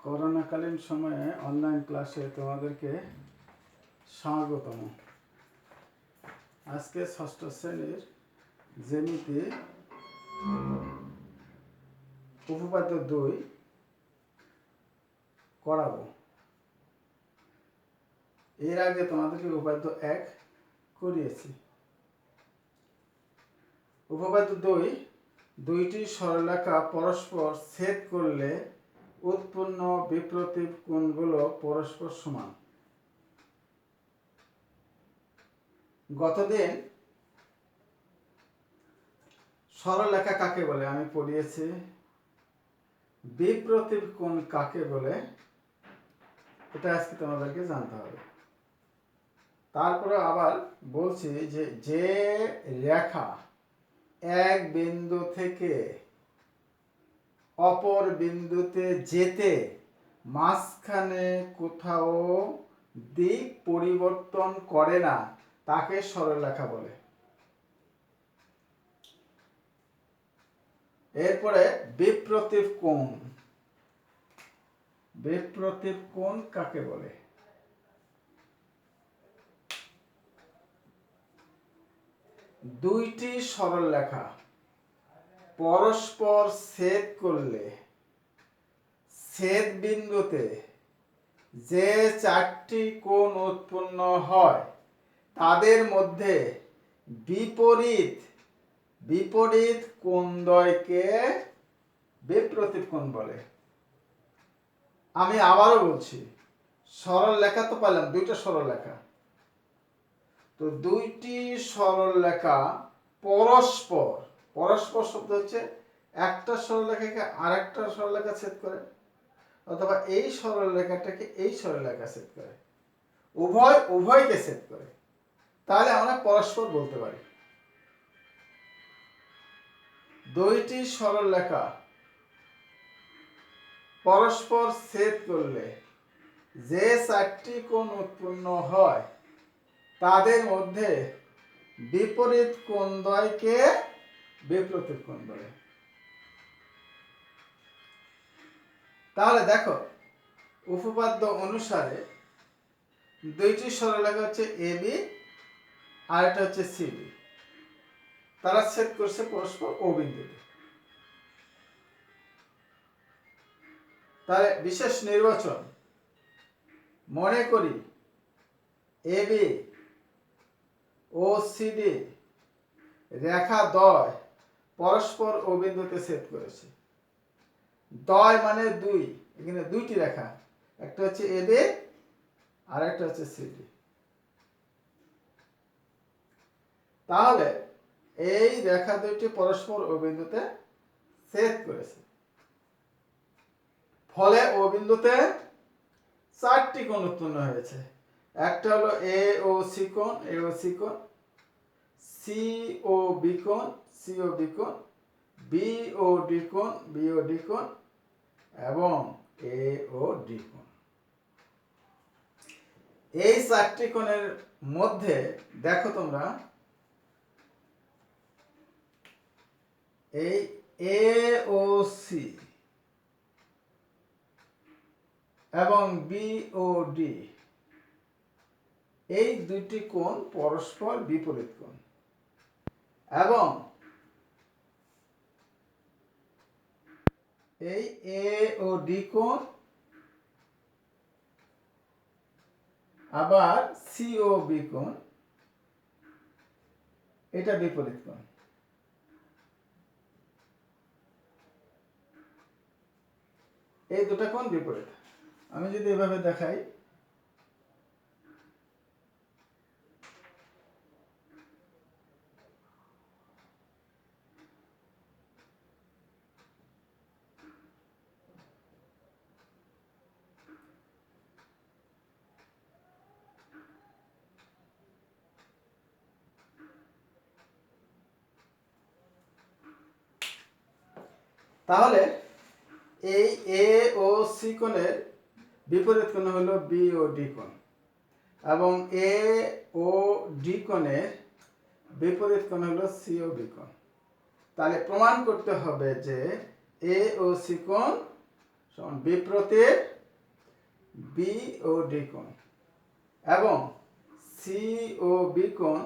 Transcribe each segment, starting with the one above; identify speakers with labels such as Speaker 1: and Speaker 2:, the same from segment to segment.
Speaker 1: করোনাকালীন সময়ে অনলাইন ক্লাসে তোমাদেরকে স্বাগতম। আজকে ষষ্ঠ শ্রেণীর জ্যামিতি উপপাদ্য 2 করাবো। এর আগে তোমাদেরকে উপপাদ্য 1 করিয়েছি। উপপাদ্য 2, দুইটি সরলরেখা পরস্পর ছেদ করলে উৎপন্ন বিপ্রতীপ কোণগুলো পরস্পর সমান। গতদিন সরলরেখা কাকে বলে আমি পড়িয়েছি, বিপ্রতীপ কোণ কাকে বলে এটা আজকে তোমাদেরকে জানতে হবে। তারপরে আবার বলছি যে রেখা এক বিন্দু থেকে অপর বিন্দুতে যেতে মাঝখানে কোথাও দিক পরিবর্তন করে না তাকে সরলরেখা বলে। এরপরে বিপ্রতীপ কোণ, বিপ্রতীপ কোণ কাকে বলে? দুইটি সরলরেখা পরস্পর ছেদ করলে ছেদ বিন্দুতে যে চারটি কোণ উৎপন্ন হয় তাদের মধ্যে বিপরীত কোণদ্বয়কে বিপ্রতীপ কোণ বলে। আমি আবারও বলছি, সরলরেখা তো পেলাম, দুইটা সরলরেখা, তো দুইটি সরলরেখা পরস্পর শব্দ হচ্ছে একটা সরলরেখাকে আরেকটা সরলরেখা ছেদ করে, অথবা এই সরলরেখাটাকে এই সরলরেখা ছেদ করে, উভয়কে ছেদ করে, তাহলে আমরা পরস্পর বলতে পারি। দুইটি সরলরেখা পরস্পর ছেদ করলে যে চারটি কোণ উৎপন্ন হয় তাদের মধ্যে বিপরীত কোণদ্বয়কে বিপ্রতীপ কোণ বলে। তাহলে দেখো, উপপাদ্য অনুসারে দুইটি সরলরেখা হচ্ছে এবি আর একটা হচ্ছে সিবি, তারা ছেদ করছে পরস্পর ও বিন্দুতে। তাহলে বিশেষ নির্বাচন, মনে করি এবি ও সিডি রেখা দ্বয় পরস্পর ও বিন্দুতে ছেদ করেছে। দ্বয় মানে দুই, এখানে দুইটি রেখা, একটা হচ্ছে এবি আর একটা হচ্ছে সিডি। তাহলে এই রেখা দুইটি পরস্পর ও বিন্দুতে ছেদ করেছে, ফলে ও বিন্দুতে চারটি কোণ উৎপন্ন হয়েছে। একটা হলো এ ও সি কোণ, সি ও বি কোণ, বি ও ডি কোণ, এবং এ ও ডি কোণ। এই চারটি কোণের মধ্যে দেখো তোমরা, এই এ ও সি এবং বি ও ডি, এই দুইটি কোণ পরস্পর বিপরীত কোণ, এবং এই এ ও ডি কোণ আবার সি ও বি কোণ, এটা বিপরীত কোণ। এই দুটো কোণ বিপরীত। আমি যদি এভাবে দেখাই, তাহলে এই এ ও সি কোণের বিপরীত কোণ হলো বি ও ডি কোণ, এবং এ ও ডি কোণের বিপরীত কোণ হলো সি ও বি কোণ। তাহলে প্রমাণ করতে হবে যে এ ও সি কোণ সমান বিপ্রতীপ বি ও ডি কোণ এবং সি ও বি কোণ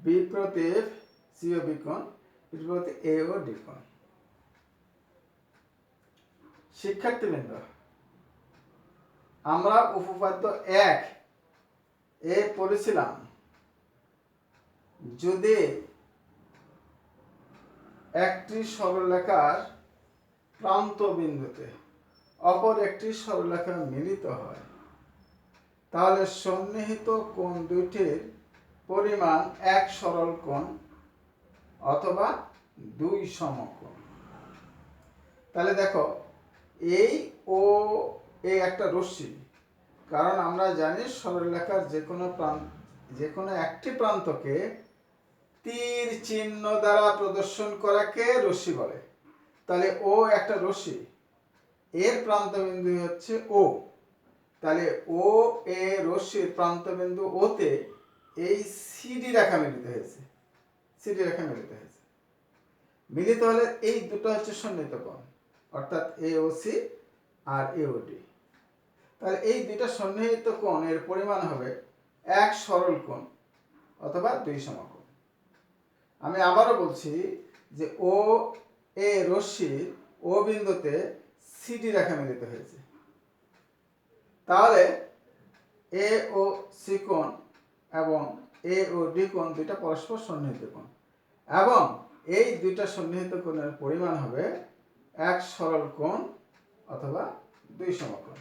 Speaker 1: বিপ্রতীপ সি ও বি কোণ বিপরীত এ ও ডি কোণ। শিক্ষার্থীবৃন্দ, আমরা উপপাদ্য 1 এ পড়েছিলাম যদি একটি সরলরেখার প্রান্ত বিন্দুতে অপর একটি সরলরেখা মিলিত হয় তাহলে সন্নিহিত কোণ দুইটির পরিমাণ এক সরল কোণ অথবা দুই সমকোণ। তাহলে দেখো, এই ও এই একটা রশ্মি, কারণ আমরা জানি সরলরেখার যে কোনো একটি প্রান্তকে তীর চিহ্ন দ্বারা প্রদর্শন করাকে রশ্মি বলে। তাহলে ও একটা রশ্মি, এর প্রান্তবিন্দু হচ্ছে ও। তাহলে ও এ রশ্মির প্রান্তবিন্দু ওতে এই সিডি রেখা মিলিত হয়েছে। মিলিত হলে এই দুটো হচ্ছে সন্নিহিত কোণ, অর্থাৎ এ ও সি আর এ ও ডি। তাহলে এই দুইটা সন্নিহিত কোণের পরিমাণ হবে এক সরল কোণ অথবা দুই সমকোণ। আমি আবারও বলছি যে ও এ রশ্মির ও বিন্দুতে সিডি রেখা মিলিত হয়েছে। তাহলে এ ও সি কোণ এবং এ ও ডি কোণ দুইটা পরস্পর সন্নিহিত কোণ এবং এই দুইটা সন্নিহিত কোণের পরিমাণ হবে এক সরল কোণ অথবা দুই সমকোণ।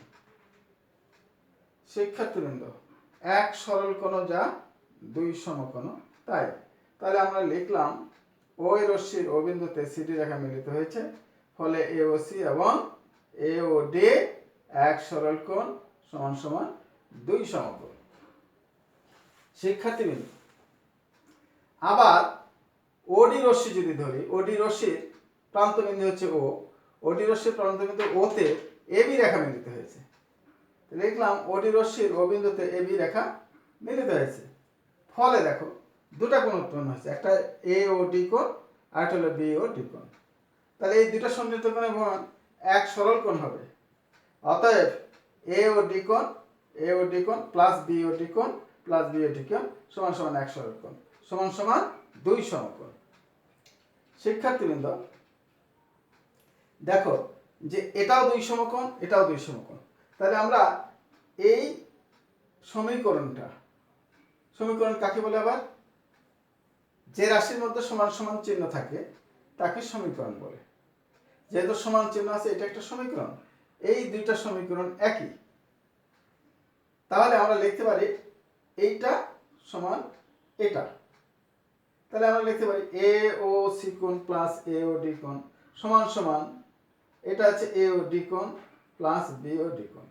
Speaker 1: শিক্ষার্থীবৃন্দ, এক সরল কোণ যা দুই সমকোণ তাই। তাহলে আমরা লিখলাম ওই রশ্মির ও বিন্দুতে সিডি রেখা মিলিত হয়েছে, ফলে এ ও সি এবং এ ও ডি এক সরল কোণ সমান সমান দুই সমকোণ। শিক্ষার্থীবৃন্দ, আবার ওডি রশ্মি যদি ধরি, ওডি রশ্মির প্রান্তবিন্দু হচ্ছে ও, ওডি রশ্মির প্রান্তবিন্দু ওতে এবি রেখা মিলিত হয়েছে। লিখলাম ওডি রশ্মির ও বিন্দুতে এবি রেখা মিলিত হয়েছে, ফলে দেখো দুটা কোণ উৎপন্ন হয়েছে, একটা এ ও ডি কোণ আর একটা হলো বি ও ডি কোণ। তাহলে এই দুটা সন্নিহিত কোণের মান এক সরল কোণ হবে। অতএব এ ও ডি কোণ প্লাস বি ও ডি কোণ প্লাস বি ও ডি কোণ সমান সমান এক সরল কোণ সমান সমান দুই সমকোণ। শিক্ষার্থীবৃন্দ, দেখো যে এটাও দুই সমকোণ, এটাও দুই সমকোণ। তাহলে আমরা এই সমীকরণ কাকে বলে? আবার যে রাশির মধ্যে সমান সমান চিহ্ন থাকে তাকে সমীকরণ বলে। যেহেতু সমান চিহ্ন আছে, এটা একটা সমীকরণ, এই দুইটা সমীকরণ একই। তাহলে আমরা লিখতে পারি এইটা সমান এটা। তাহলে আমরা লিখতে পারি এ ও সি কোণ প্লাস এ ও ডি কোণ সমান সমান এটা হচ্ছে এ ও ডি কোণ প্লাস বি ও ডি কোণ।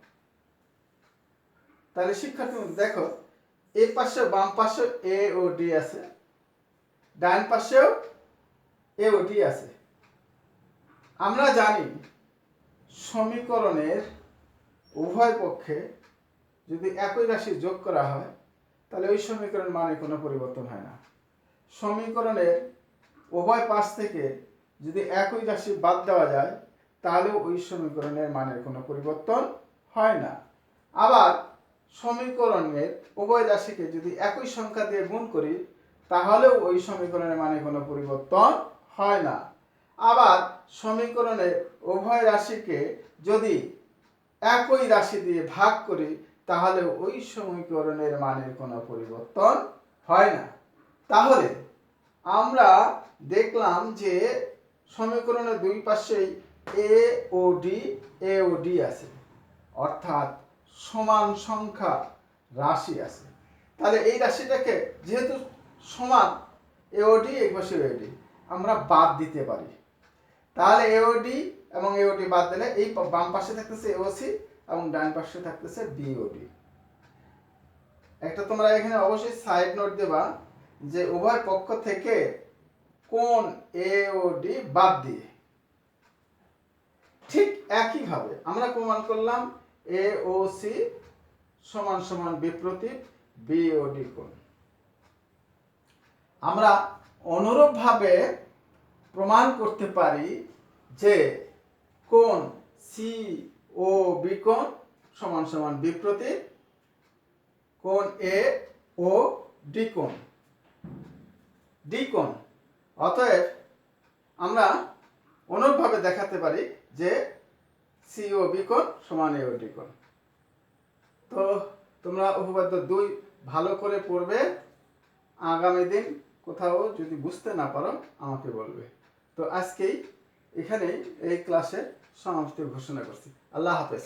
Speaker 1: তাহলে শিক্ষার্থী দেখো, এই পাশে বাম পাশে এ ও ডি আছে, ডান পাশেও এ ও ডি আছে। আমরা জানি সমীকরণের উভয় পক্ষে যদি একই রাশি যোগ করা হয় তাহলে ওই সমীকরণের মানে কোনো পরিবর্তন হয় না। সমীকরণের উভয় পাশ থেকে যদি একই রাশি বাদ দেওয়া যায় তাহলেও ওই সমীকরণের মানের কোনো পরিবর্তন হয় না। আবার সমীকরণের উভয় রাশিকে যদি একই সংখ্যা দিয়ে গুণ করি তাহলেও ওই সমীকরণের মানে কোনো পরিবর্তন হয় না। আবার সমীকরণের উভয় রাশিকে যদি একই রাশি দিয়ে ভাগ করি তাহলে ওই সমীকরণের মানের কোনো পরিবর্তন হয় না। তাহলে আমরা দেখলাম যে সমীকরণের দুই পাশেই এ ও ডি আছে, অর্থাৎ সমান সংখ্যা রাশি আছে। তাহলে এই রাশিটাকে যেহেতু সমান এ ও ডি এই পাশে এ ডি আমরা বাদ দিতে পারি। তাহলে এ ও ডি এবং এ ও ডি বাদ দিলে এই বাম পাশে থাকতেছে এ ও সি এবং ডান পাশে থাকতেছে বি ও ডি। একটা তোমরা এখানে অবশ্যই সাইড নোট দেবা যে উভয় পক্ষ থেকে কোণ এ ও ডি বাদ দিয়ে। ঠিক একইভাবে আমরা প্রমাণ করলাম এ ও সি সমান সমান বিপ্রতীপ বি ও ডি কোণ। আমরা অনুরূপভাবে প্রমাণ করতে পারি যে কোণ সি ও বি কোণ সমান সমান বিপ্রতীপ কোণ এ ও ডি কোণ। ডি কোণ অতএব আমরা অনুরূপভাবে দেখাতে পারি যে সি ও বি কোণ সমান এ ও ডি কোণ। তো তোমরা উপপাদ্য 2 ভালো করে পড়বে। আগামী দিন কোথাও যদি বুঝতে না পারো আমাকে বলবে। তো আজকেই এখানেই এই ক্লাসের সমাপ্তি ঘোষণা করছি। আল্লাহ হাফেজ।